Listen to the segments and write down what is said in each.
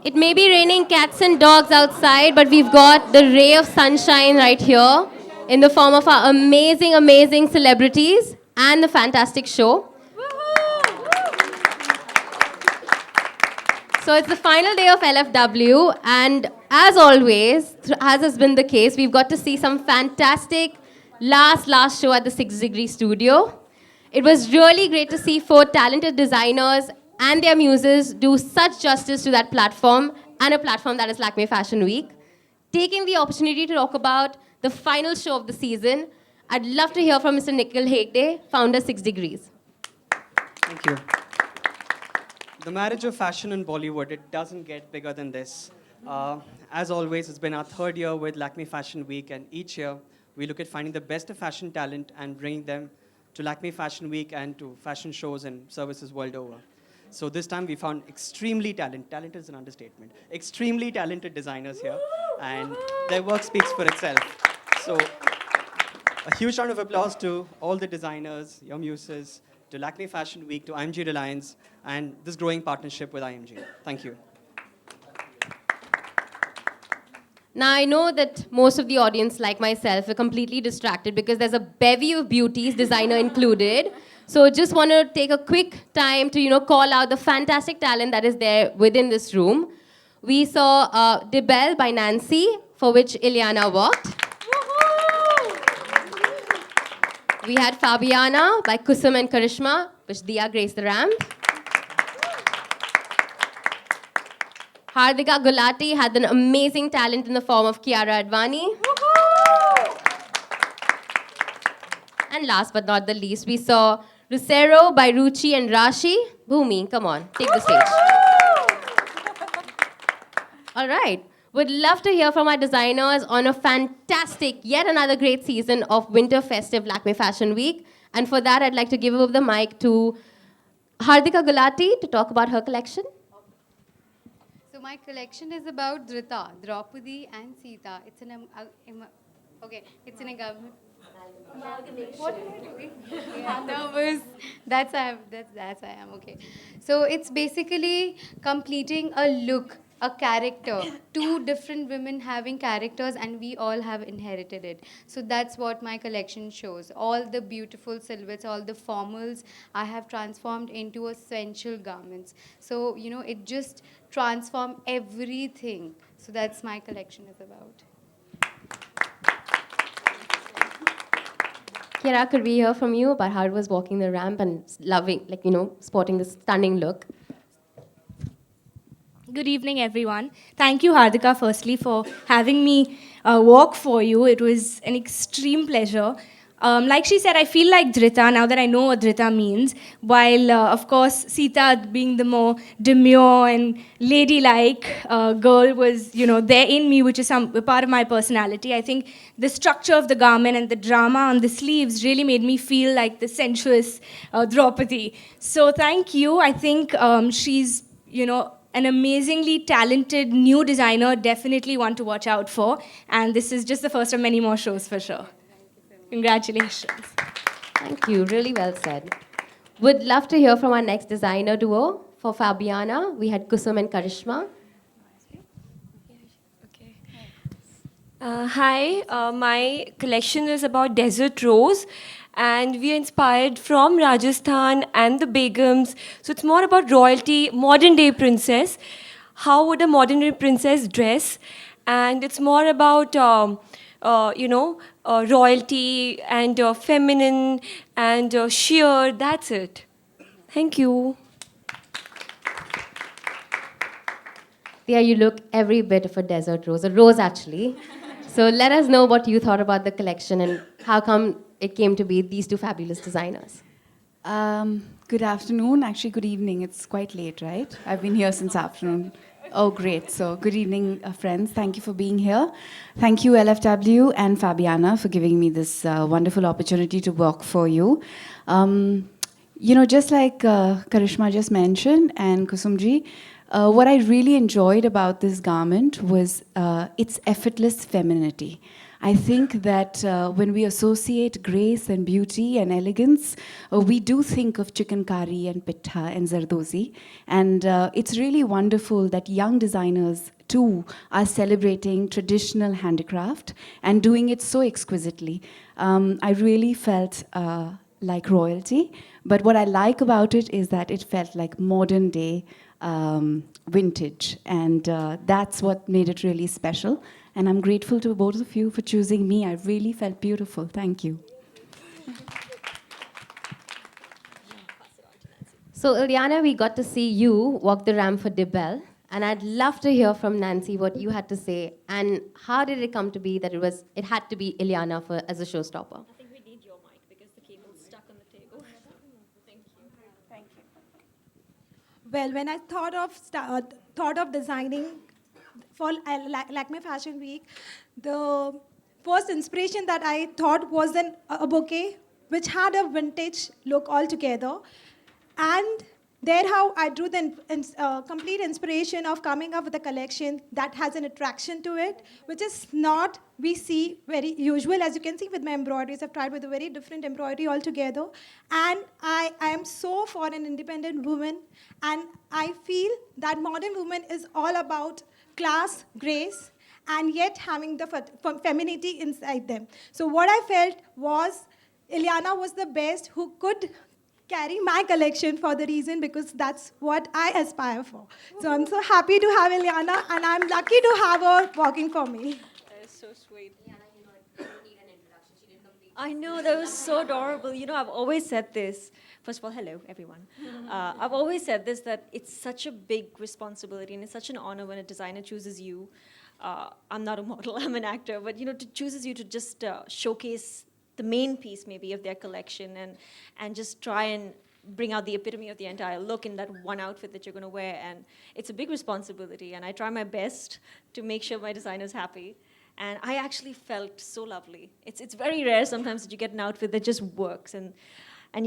It may be raining cats and dogs outside, but we've got the ray of sunshine right here in the form of our amazing, amazing celebrities and the fantastic show. So it's the final day of LFW, and as always, as has been the case, we've got to see some fantastic last show at the 6 Degree Studio. It was really great to see four talented designers and their muses do such justice to that platform, and a platform that is Lakme Fashion Week. Taking the opportunity to talk about the final show of the season, I'd love to hear from Mr. Nikhil Hegde, founder 6 Degrees. Thank you. The marriage of fashion in Bollywood, it doesn't get bigger than this. As always, it's been our third year with Lakme Fashion Week, and each year we look at finding the best of fashion talent and bringing them to Lakme Fashion Week and to fashion shows and services world over. So this time we found extremely talented is an understatement, extremely talented designers here, and their work speaks for itself. So a huge round of applause to all the designers, your muses, to Lakme Fashion Week, to IMG Reliance, and this growing partnership with IMG. Thank you. Now, I know that most of the audience, like myself, are completely distracted because there's a bevy of beauties, designer included. So just want to take a quick time to, call out the fantastic talent that is there within this room. We saw De Belle by Nancy, for which Ileana worked. We had Faabiana by Kusum and Karishma, which Dia graced the ramp. Hardika Gulati had an amazing talent in the form of Kiara Advani. And last but not the least, we saw Ruceru by Ruchi and Rashi. Bhumi, come on, take the stage. All right. Would love to hear from our designers on a fantastic, yet another great season of Winter Festive Lakme Fashion Week. And for that, I'd like to give over the mic to Hardika Gulati to talk about her collection. So my collection is about Dhrita, Draupadi and Sita. It's an it's an government. What am I doing? I'm nervous. That's I am. Okay. So it's basically completing a look, a character. Two different women having characters, and we all have inherited it. So that's what my collection shows. All the beautiful silhouettes, all the formals, I have transformed into essential garments. So it just transformed everything. So that's my collection is about. Kiara, could we hear from you about how it was walking the ramp and loving, sporting this stunning look? Good evening, everyone. Thank you, Hardika, firstly, for having me walk for you. It was an extreme pleasure. Like she said, I feel like Dhrita, now that I know what Dhrita means, while, of course, Sita being the more demure and ladylike girl was, there in me, which is a part of my personality. I think the structure of the garment and the drama on the sleeves really made me feel like the sensuous Draupadi. So thank you. I think she's, an amazingly talented new designer, definitely one to watch out for. And this is just the first of many more shows for sure. Congratulations. Thank you. Really well said. Would love to hear from our next designer duo. For Faabiana, we had Kusum and Karishma. Hi, my collection is about desert rose, and we are inspired from Rajasthan and the Begums. So it's more about royalty, modern day princess. How would a modern day princess dress? And it's more about royalty and feminine and sheer. That's it. Thank you. There you look every bit of a desert rose, a rose actually. So let us know what you thought about the collection and how come it came to be these two fabulous designers. Good afternoon, actually good evening. It's quite late, right? I've been here since afternoon. Oh, great. So good evening, friends. Thank you for being here. Thank you, LFW and Faabiana, for giving me this wonderful opportunity to work for you. Just like Karishma just mentioned and Kusumji, what I really enjoyed about this garment was its effortless femininity. I think that when we associate grace and beauty and elegance, we do think of chicken curry and pitta and zardozi. And it's really wonderful that young designers too are celebrating traditional handicraft and doing it so exquisitely. I really felt like royalty, but what I like about it is that it felt like modern day vintage, and that's what made it really special. And I'm grateful to both of you for choosing me. I really felt beautiful. Thank you. So, Ileana, we got to see you walk the ramp for De Belle, and I'd love to hear from Nancy what you had to say, and how did it come to be that it had to be Ileana as a showstopper? I think we need your mic because the cable's stuck on the table. Thank you. Thank you. Well, when I thought of designing for Lakme Fashion Week, the first inspiration that I thought was a bouquet which had a vintage look altogether. And there how I drew the complete inspiration of coming up with a collection that has an attraction to it, which is not we see very usual. As you can see with my embroideries, I've tried with a very different embroidery altogether. And I am so for an independent woman. And I feel that modern woman is all about class, grace, and yet having the femininity inside them. So what I felt was Ileana was the best who could carry my collection for the reason because that's what I aspire for. So I'm so happy to have Ileana, and I'm lucky to have her working for me. That is so sweet. I know, that was so adorable. You know, I've always said this. First of all, hello, everyone. I've always said this, that it's such a big responsibility and it's such an honor when a designer chooses you. I'm not a model, I'm an actor, but, you know, chooses you to just showcase the main piece, maybe, of their collection and just try and bring out the epitome of the entire look in that one outfit that you're going to wear. And it's a big responsibility, and I try my best to make sure my designer's happy. And I actually felt so lovely. It's very rare sometimes that you get an outfit that just works. And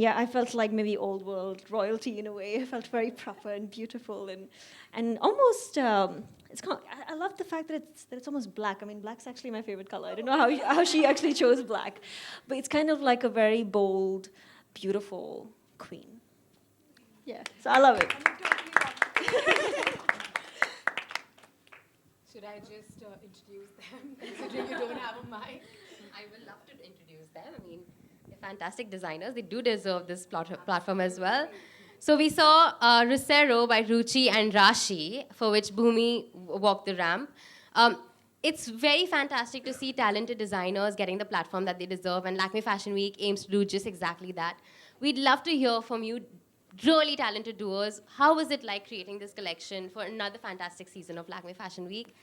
yeah, I felt like maybe old world royalty in a way. I felt very proper and beautiful and almost, I love the fact that it's almost black. I mean, black's actually my favorite color. I don't know how she actually chose black. But it's kind of like a very bold, beautiful queen. Yeah, so I love it. Should I just introduce them, considering you don't have a mic? I would love to introduce them. I mean, they're fantastic designers. They do deserve this platform as well. So we saw Ruceru by Ruchi and Rashi, for which Bhumi walked the ramp. It's very fantastic to see talented designers getting the platform that they deserve, and Lakme Fashion Week aims to do just exactly that. We'd love to hear from you, really talented doers. How was it like creating this collection for another fantastic season of Lakme Fashion Week?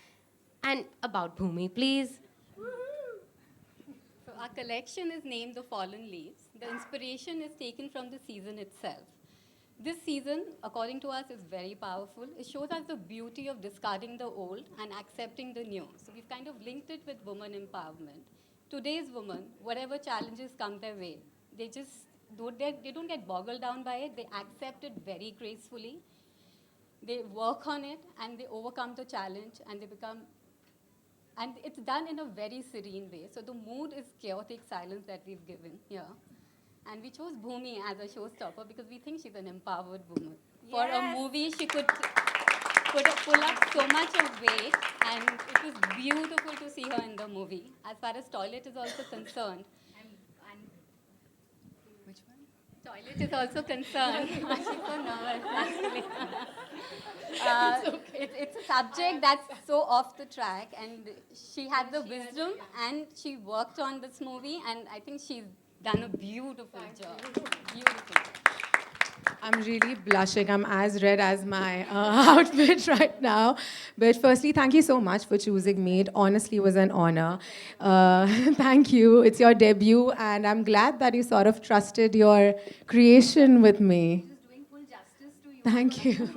And about Bhumi, please. So our collection is named The Fallen Leaves. The inspiration is taken from the season itself. This season, according to us, is very powerful. It shows us the beauty of discarding the old and accepting the new. So we've kind of linked it with women empowerment. Today's women, whatever challenges come their way, they don't get boggled down by it. They accept it very gracefully. They work on it, and they overcome the challenge, and they become. And it's done in a very serene way. So the mood is chaotic silence that we've given here. And we chose Bhumi as a showstopper because we think she's an empowered woman. Yes. For a movie, she could pull up so much of weight, and it was beautiful to see her in the movie. As far as toilet is also concerned. Which one? Toilet is also concerned. She's so nervous, actually. It's a subject that's so off the track, and she had the wisdom, and she worked on this movie, and I think she's done a beautiful job. Beautiful. I'm really blushing. I'm as red as my outfit right now. But firstly, thank you so much for choosing me. It honestly was an honor. Thank you. It's your debut, and I'm glad that you sort of trusted your creation with me. Just doing full justice to you. Thank you.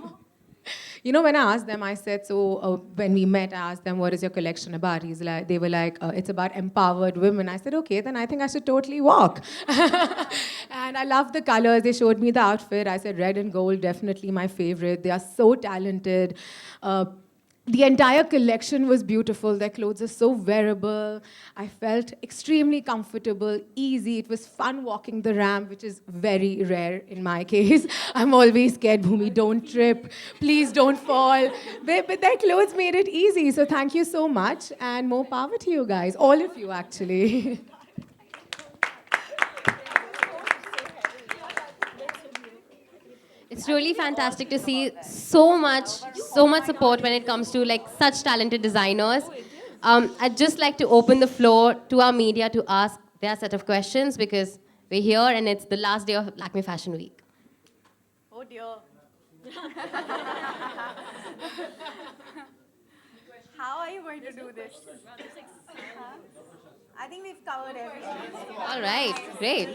You know, when I asked them, I said, when we met, I asked them, what is your collection about? They were like, it's about empowered women. I said, okay, then I think I should totally walk. And I love the colors. They showed me the outfit. I said, red and gold, definitely my favorite. They are so talented. the entire collection was beautiful. Their clothes are so wearable. I felt extremely comfortable, easy. It was fun walking the ramp, which is very rare in my case. I'm always scared, Bhumi, don't trip. Please don't fall. But their clothes made it easy. So thank you so much. And more power to you guys. All of you, actually. It's really fantastic to see so much support when it comes to like such talented designers. I'd just like to open the floor to our media to ask their set of questions because we're here and it's the last day of Lakme Fashion Week. Oh dear. How are you going to do this? I think we've covered everything. All right, great.